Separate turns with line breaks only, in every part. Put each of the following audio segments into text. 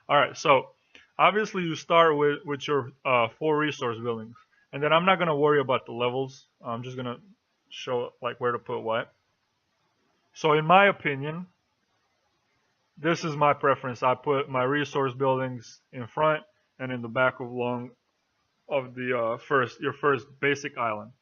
All right, so obviously you start with your 4 resource buildings, and then I'm not gonna worry about the levels. I'm just gonna show like where to put what. So in my opinion, this is my preference. I put my resource buildings in front and in the back of the your first basic island.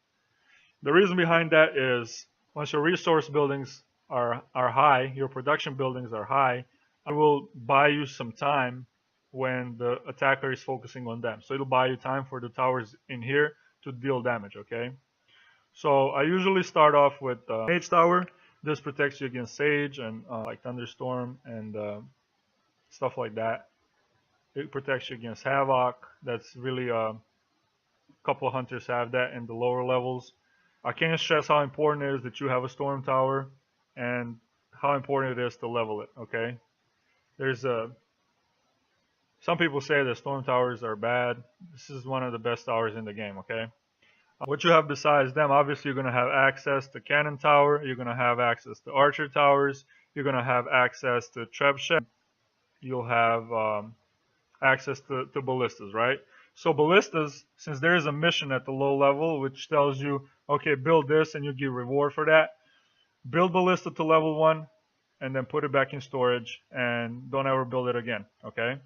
The reason behind that is once your resource buildings are high, your production buildings are high, it will buy you some time when the attacker is focusing on them. So it'll buy you time for the towers in here to deal damage, okay? So I usually start off with Mage Tower. This protects you against Sage and like Thunderstorm and stuff like that. It protects you against Havoc. That's really a couple of hunters have that in the lower levels. I can't stress how important it is that you have a Storm Tower and how important it is to level it, okay? There's a some people say that Storm Towers are bad. This is one of the best towers in the game, okay? What you have besides them, obviously you're going to have access to Cannon Tower, you're going to have access to Archer Towers, you're going to have access to Trebuchet, you'll have access to Ballistas, right? So Ballistas, since there is a mission at the low level which tells you, okay, build this and you get reward for that, build Ballista to level 1 and then put it back in storage and don't ever build it again, okay?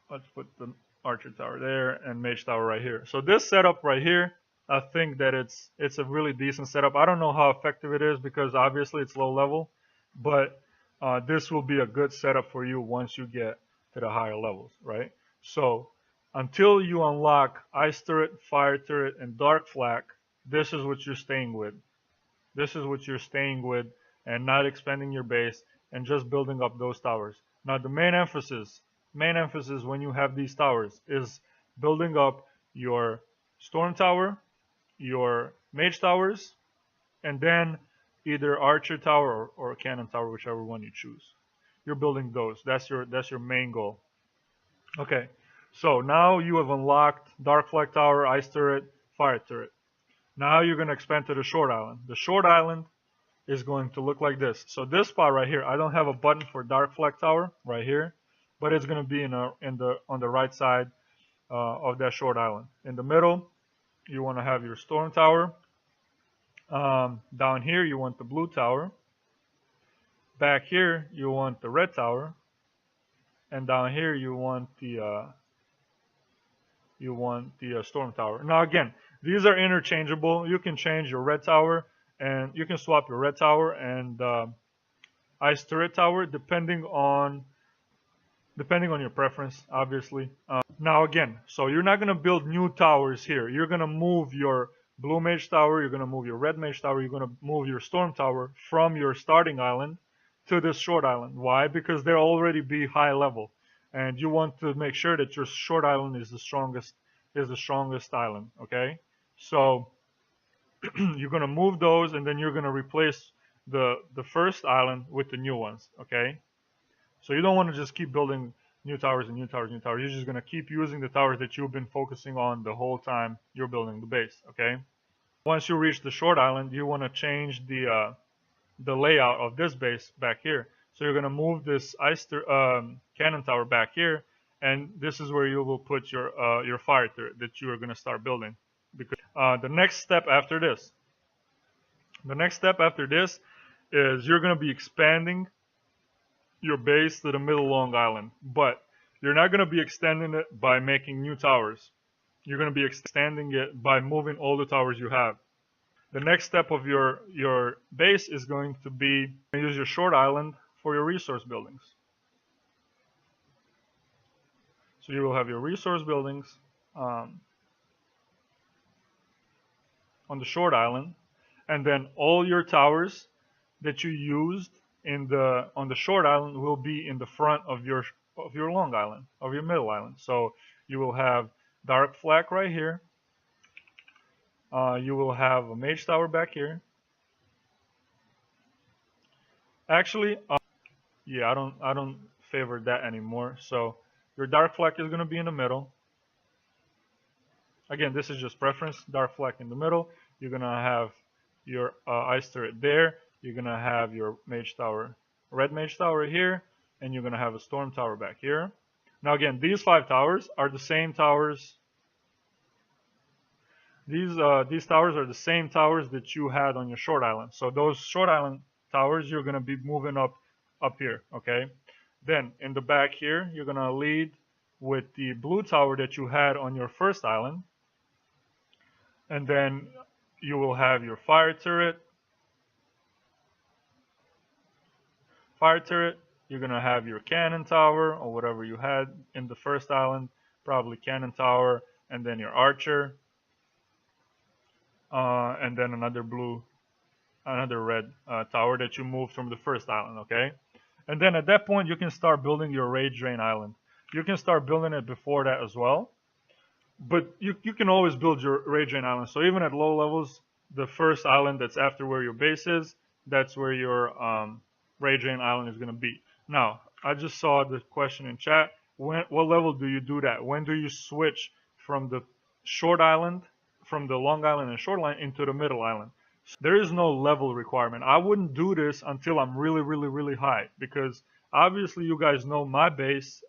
Let's put the Archer Tower there and Mage Tower right here. So this setup right here, I think that it's a really decent setup. I don't know how effective it is because obviously it's low level, but this will be a good setup for you once you get to the higher levels, right? So until you unlock Ice Turret, Fire Turret, and Dark Flak, this is what you're staying with. This is what you're staying with and not expanding your base and just building up those towers. Now the main emphasis when you have these towers is building up your Storm Tower, your Mage Towers, and then either Archer Tower or Cannon Tower, whichever one you choose. You're building those. That's your main goal. Okay, so now you have unlocked Dark Flag Tower, Ice Turret, Fire Turret. Now you're going to expand to the Short Island. The Short Island is going to look like this. So this spot right here, I don't have a button for Dark Flag Tower right here, but it's going to be on the right side of that Short Island. In the middle, you want to have your Storm Tower. Down here, you want the Blue Tower. Back here, you want the Red Tower. And down here, you want the Storm Tower. Now again, these are interchangeable. You can change your Red Tower and you can swap your Red Tower and Ice Turret Tower depending on your preference, obviously. Now again, so you're not going to build new towers here. You're going to move your Blue Mage Tower, you're going to move your Red Mage Tower, you're going to move your Storm Tower from your starting island to this Short Island. Why? Because they'll already be high level. And you want to make sure that your Short Island is the strongest island, okay? So you're going to move those and then you're going to replace the first island with the new ones, okay? So you don't want to just keep building new towers and new towers and new towers. You're just going to keep using the towers that you've been focusing on the whole time you're building the base, okay? Once you reach the Short Island, you want to change the layout of this base back here. So you're going to move this Cannon Tower back here, and this is where you will put your Fire Turret that you are going to start building. Because the next step after this is you're going to be expanding your base to the middle Long Island, but you're not going to be extending it by making new towers. You're going to be extending it by moving all the towers you have. The next step of your base is going to be use your Short Island for your resource buildings. So you will have your resource buildings on the Short Island, and then all your towers that you used on the Short Island will be in the front of your Long Island, of your Middle Island. So you will have Dark Flak right here. You will have a Mage Tower back here. Actually, yeah, I don't favor that anymore. So your Dark Flak is going to be in the middle. Again, this is just preference. Dark Flak in the middle. You're going to have your Ice Turret there. You're going to have your Mage Tower, Red Mage Tower here, and you're going to have a Storm Tower back here. Now again, these 5 towers are the same towers. These towers are the same towers that you had on your short island. So those short island towers, you're gonna be moving up here, okay? Then in the back here, you're gonna lead with the blue tower that you had on your first island, and then you will have your fire turret. You're gonna have your cannon tower or whatever you had in the first island, probably cannon tower, and then your archer. And then another red tower that you moved from the first island, okay? And then at that point, you can start building your Rage Drain Island. You can start building it before that as well, but you can always build your Rage Drain Island. So even at low levels, the first island that's after where your base is, that's where your Rage Drain Island is going to be. Now, I just saw the question in chat. What level do you do that? When do you switch from the short island, from the long island and short line into the middle island? There is no level requirement. I wouldn't do this until I'm really, really, really high, because obviously you guys know my base.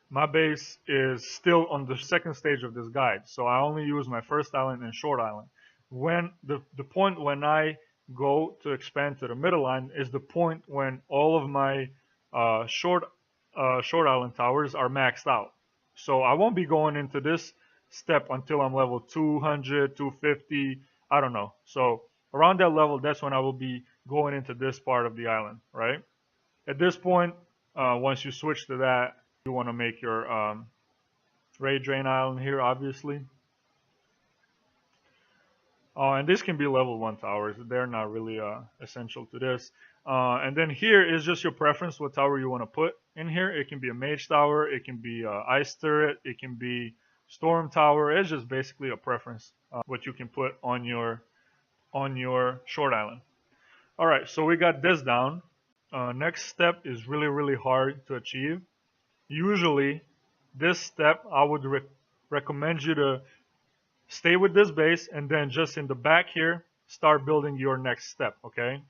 My base is still on the second stage of this guide, so I only use my first island and short island. When the point when I go to expand to the middle island is the point when all of my short island towers are maxed out. So I won't be going into this step until I'm level 200, 250, I don't know. So around that level, that's when I will be going into this part of the island, right? At this point, once you switch to that, you want to make your Rage Drain Island here, obviously. And this can be level 1 towers. They're not really essential to this. And then here is just your preference, what tower you want to put in here. It can be a mage tower, it can be ice turret, it can be storm tower. It's just basically a preference, what you can put on your short island. All right, so we got this down. Next step is really, really hard to achieve. Usually, this step, I would recommend you to stay with this base and then just in the back here, start building your next step, okay?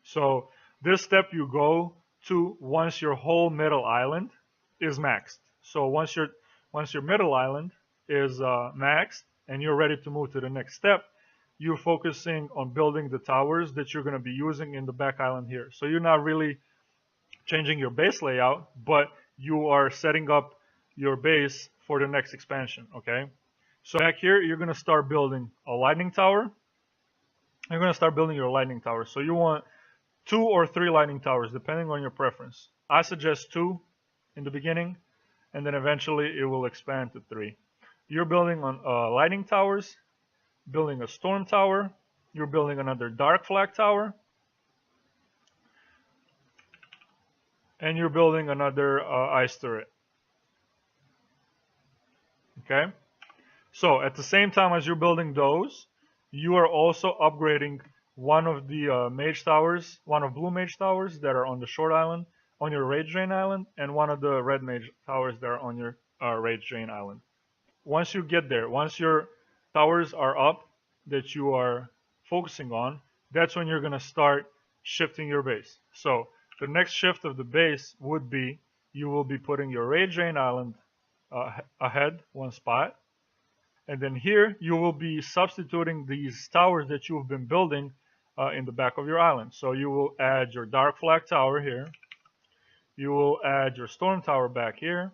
So this step you go to once your whole middle island is maxed. So once your middle island is maxed and you're ready to move to the next step, you're focusing on building the towers that you're going to be using in the back island here. So you're not really changing your base layout, but you are setting up your base for the next expansion, okay? So back here, you're going to start building a lightning tower. You're going to start building your lightning tower. So you want 2 or 3 lightning towers, depending on your preference. I suggest 2 in the beginning, and then eventually it will expand to 3. You're building on lightning towers, building a storm tower, you're building another dark flag tower, and you're building another ice turret. Okay? So at the same time as you're building those, you are also upgrading one of the mage towers, one of blue mage towers that are on the short island, on your Rage Drain Island, and one of the red mage towers that are on your Rage Drain Island. Once you get there, once your towers are up that you are focusing on, that's when you're going to start shifting your base. So the next shift of the base would be, you will be putting your Rage Drain Island ahead 1 spot. And then here, you will be substituting these towers that you've been building in the back of your island. So you will add your Dark Flag Tower here. You will add your Storm Tower back here.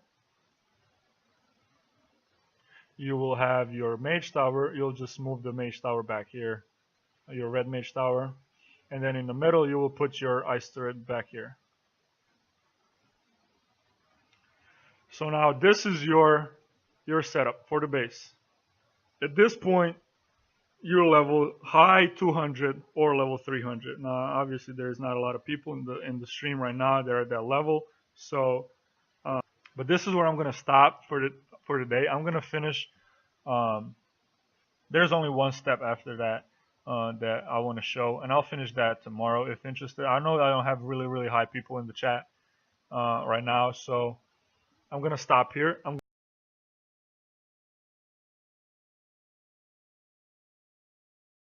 You will have your Mage Tower. You'll just move the Mage Tower back here, your Red Mage Tower. And then in the middle, you will put your Ice Turret back here. So now this is your setup for the base. At this point, you're level high 200 or level 300. Now, obviously, there's not a lot of people in the stream right now. They're at that level. So, but this is where I'm going to stop for today. I'm going to finish. There's only one step after that that I want to show, and I'll finish that tomorrow if interested. I know I don't have really, really high people in the chat right now, so I'm going to stop here.